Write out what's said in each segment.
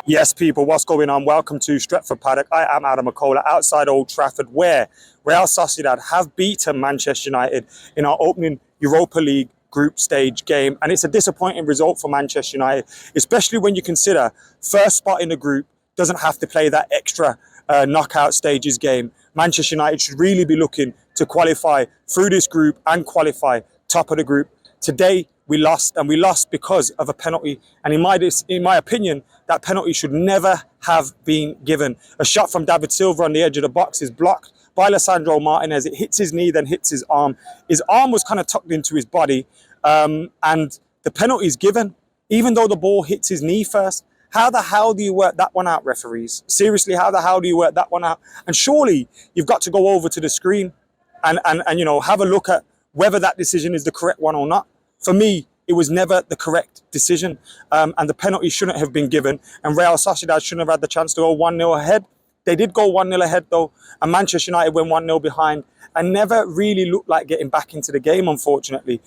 Yes, people, what's going on? Welcome to Stretford Paddock. I am McKola outside Old Trafford, where Real Sociedad have beaten Manchester United in our opening Europa League Group Stage game. And it's a disappointing result for Manchester United, especially when you consider first spot in the group doesn't have to play that extra knockout stages game. Manchester United should really be looking to qualify through this group and qualify top of the group. Today, we lost, and we lost because of a penalty. And in my opinion, that penalty should never have been given. A shot from David Silva on the edge of the box is blocked by Lisandro Martinez. It hits his knee, then hits his arm. His arm was kind of tucked into his body, and the penalty is given, even though the ball hits his knee first. How the hell do you work that one out, referees? Seriously, how the hell do you work that one out? And surely you've got to go over to the screen and you know, have a look at whether that decision is the correct one or not. For me, it was never the correct decision, and the penalty shouldn't have been given, and Real Sociedad shouldn't have had the chance to go 1-0 ahead. They did go 1-0 ahead though, and Manchester United went 1-0 behind and never really looked like getting back into the game, unfortunately,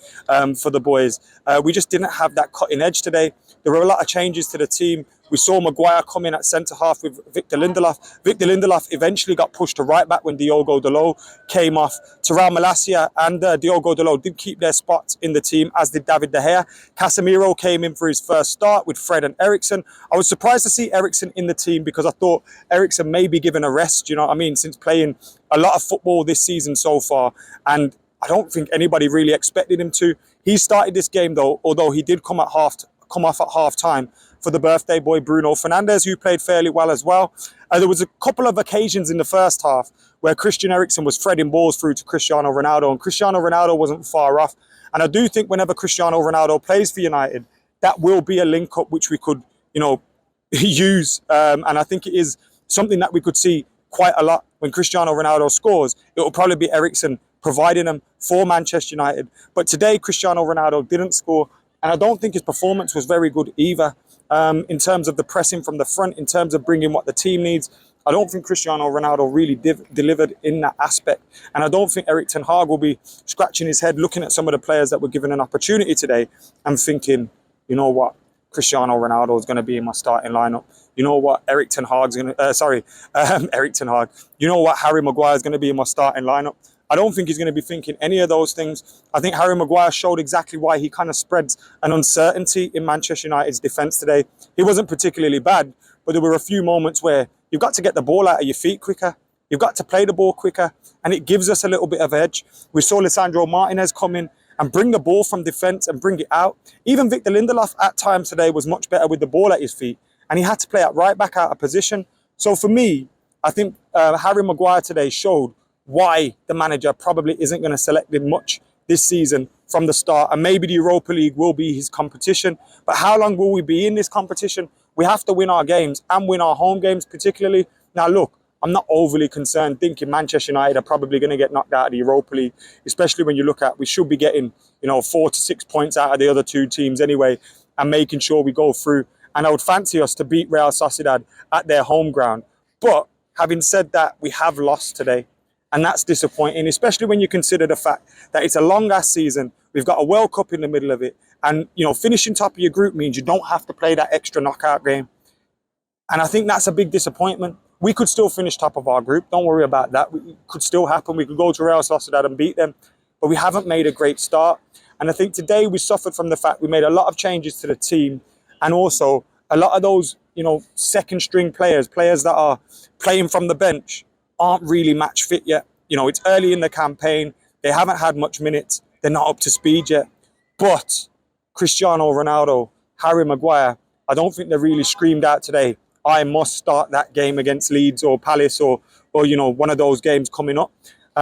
for the boys. We just didn't have that cutting edge today. There were a lot of changes to the team. We saw Maguire come in at centre-half with Victor Lindelof. Victor Lindelof eventually got pushed to right-back when Diogo Dalot came off. Terrell Malacia and Diogo Dalot did keep their spots in the team, as did David De Gea. Casemiro came in for his first start with Fred and Eriksen. I was surprised to see Eriksen in the team because I thought Eriksen may be given a rest, you know what I mean, since playing a lot of football this season so far. And I don't think anybody really expected him to. He started this game, though, although he did come off at half-time for the birthday boy Bruno Fernandes, who played fairly well as well. There was a couple of occasions in the first half where Christian Eriksen was threading balls through to Cristiano Ronaldo, and Cristiano Ronaldo wasn't far off. And I do think whenever Cristiano Ronaldo plays for United, that will be a link-up which we could, you know, use. And I think it is something that we could see quite a lot. When Cristiano Ronaldo scores, it will probably be Eriksen providing them for Manchester United. But today, Cristiano Ronaldo didn't score, and I don't think his performance was very good either. In terms of the pressing from the front, in terms of bringing what the team needs, I don't think Cristiano Ronaldo really delivered in that aspect. And I don't think Erik ten Hag will be scratching his head looking at some of the players that were given an opportunity today and thinking, you know what, Cristiano Ronaldo is going to be in my starting lineup. You know what, Erik ten Hag's going to, Erik ten Hag. You know what, Harry Maguire is going to be in my starting lineup. I don't think he's going to be thinking any of those things. I think Harry Maguire showed exactly why he kind of spreads an uncertainty in Manchester United's defence today. He wasn't particularly bad, but there were a few moments where you've got to get the ball out of your feet quicker. You've got to play the ball quicker, and it gives us a little bit of edge. We saw Lisandro Martinez come in and bring the ball from defence and bring it out. Even Victor Lindelof at times today was much better with the ball at his feet, and he had to play at right back out of position. So for me, I think Harry Maguire today showed why the manager probably isn't going to select him much this season from the start. And maybe the Europa League will be his competition. But how long will we be in this competition? We have to win our games and win our home games particularly. Now, look, I'm not overly concerned thinking Manchester United are probably going to get knocked out of the Europa League, especially when you look at we should be getting, you know, 4 to 6 points out of the other two teams anyway and making sure we go through. And I would fancy us to beat Real Sociedad at their home ground. But having said that, we have lost today. And that's disappointing, especially when you consider the fact that it's a long-ass season. We've got a World Cup in the middle of it. And, you know, finishing top of your group means you don't have to play that extra knockout game. And I think that's a big disappointment. We could still finish top of our group. Don't worry about that. It could still happen. We could go to Real Sociedad and beat them. But we haven't made a great start. And I think today we suffered from the fact we made a lot of changes to the team. And also a lot of those, you know, second-string players that are playing from the bench, aren't really match fit yet. You know, it's early in the campaign. They haven't had much minutes. They're not up to speed yet. But Cristiano Ronaldo, Harry Maguire, I don't think they really screamed out today, I must start that game against Leeds or Palace or you know, one of those games coming up.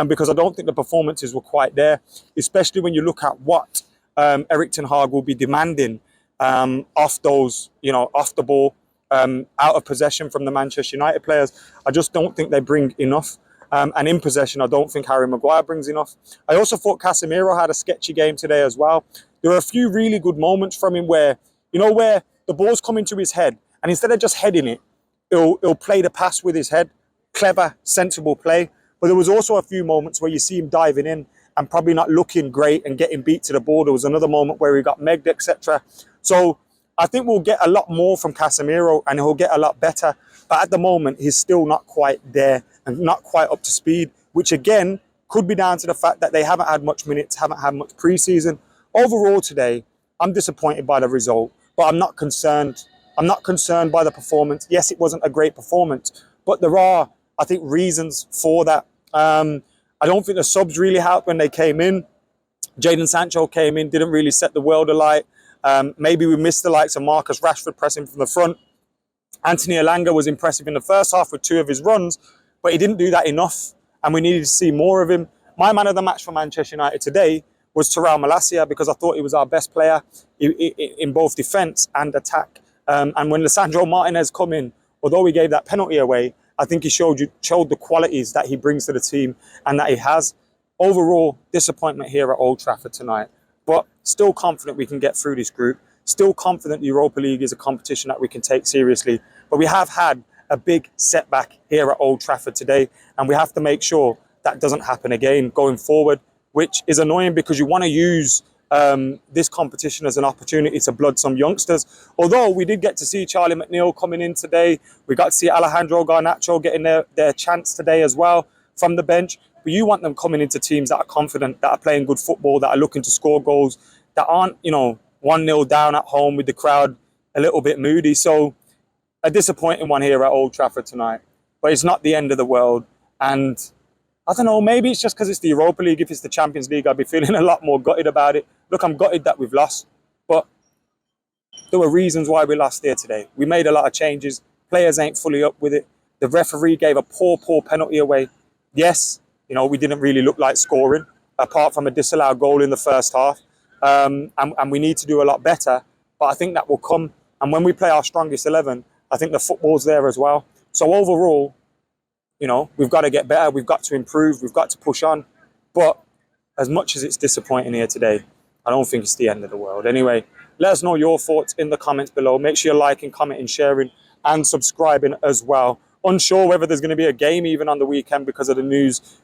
Because I don't think the performances were quite there, especially when you look at what Erik ten Hag will be demanding off those, you know, off the ball, out of possession from the Manchester United players. I just don't think they bring enough. And in possession, I don't think Harry Maguire brings enough. I also thought Casemiro had a sketchy game today as well. There were a few really good moments from him where, you know, where the ball's coming to his head, and instead of just heading it, he'll play the pass with his head. Clever, sensible play. But there was also a few moments where you see him diving in and probably not looking great and getting beat to the ball. There was another moment where he got megged, etc. So I think we'll get a lot more from Casemiro and he'll get a lot better. But at the moment, he's still not quite there and not quite up to speed, which again could be down to the fact that they haven't had much minutes, haven't had much preseason. Overall today, I'm disappointed by the result, but I'm not concerned. I'm not concerned by the performance. Yes, it wasn't a great performance, but there are, I think, reasons for that. I don't think the subs really helped when they came in. Jadon Sancho came in, didn't really set the world alight. Maybe we missed the likes of Marcus Rashford pressing from the front. Anthony Elanga was impressive in the first half with 2 of his runs, but he didn't do that enough, and we needed to see more of him. My man of the match for Manchester United today was Terrell Malacia, because I thought he was our best player in both defence and attack. And when Lisandro Martinez come in, although he gave that penalty away, I think he showed the qualities that he brings to the team and that he has. Overall, disappointment here at Old Trafford tonight, but still confident we can get through this group. Still confident the Europa League is a competition that we can take seriously. But we have had a big setback here at Old Trafford today, and we have to make sure that doesn't happen again going forward, which is annoying because you want to use this competition as an opportunity to blood some youngsters. Although we did get to see Charlie McNeil coming in today. We got to see Alejandro Garnacho getting their chance today as well from the bench. But you want them coming into teams that are confident, that are playing good football, that are looking to score goals, that aren't, 1-0 down at home with the crowd a little bit moody. So a disappointing one here at Old Trafford tonight. But it's not the end of the world. And I don't know, maybe it's just because it's the Europa League. If it's the Champions League, I'd be feeling a lot more gutted about it. Look, I'm gutted that we've lost. But there were reasons why we lost there today. We made a lot of changes. Players ain't fully up with it. The referee gave a poor penalty away. Yes, we didn't really look like scoring, apart from a disallowed goal in the first half. And we need to do a lot better. But I think that will come. And when we play our strongest 11, I think the football's there as well. So overall, we've got to get better. We've got to improve. We've got to push on. But as much as it's disappointing here today, I don't think it's the end of the world. Anyway, let us know your thoughts in the comments below. Make sure you're liking, commenting, sharing, and subscribing as well. Unsure whether there's going to be a game even on the weekend because of the news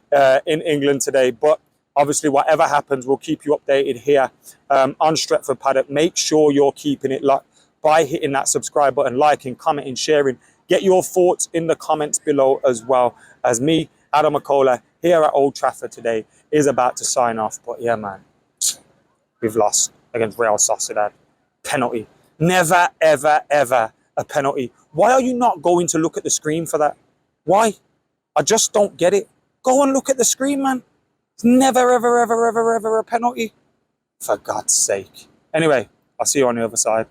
in England today. But obviously, whatever happens, we'll keep you updated here on Stretford Paddock. Make sure you're keeping it locked by hitting that subscribe button, liking, commenting, sharing. Get your thoughts in the comments below as well, as me, Adam McKola, here at Old Trafford today is about to sign off. But yeah, man, we've lost against Real Sociedad. Penalty. Never, ever, ever a penalty. Why are you not going to look at the screen for that? Why? I just don't get it. Go and look at the screen, man. It's never, ever, ever, ever, ever a penalty. For God's sake. Anyway, I'll see you on the other side.